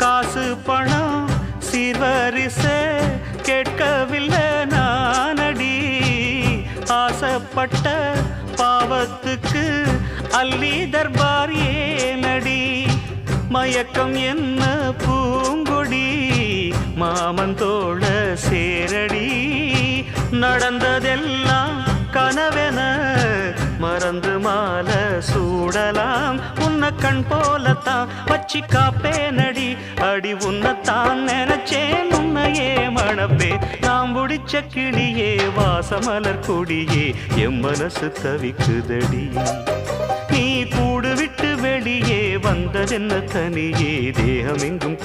காசு பணம் சீர்வரிச கேட்கவில்லை நானடி. ஆசைப்பட்ட பாவத்துக்கு அல்லி தர்பார் ஏனடி. மயக்கம் என்ன பூங்கொடி மாமந்தோள சேரடி. நடந்ததெல்லாம் கனவென மறந்து மாலை சூடலாம். உன்னை கண் போலத்தான் வச்சி காப்பேனடி. அடி உன்னைத்தான் நினைச்சேன் உன்னையே மணப்பே. நாம் முடிச்ச கிளியே வாசமலர் கொடியே எம் மனசு தவிக்குதடி. நீ கூடு விட்டு வெளியே வந்ததென்ன தனியே தேகம் எங்கும்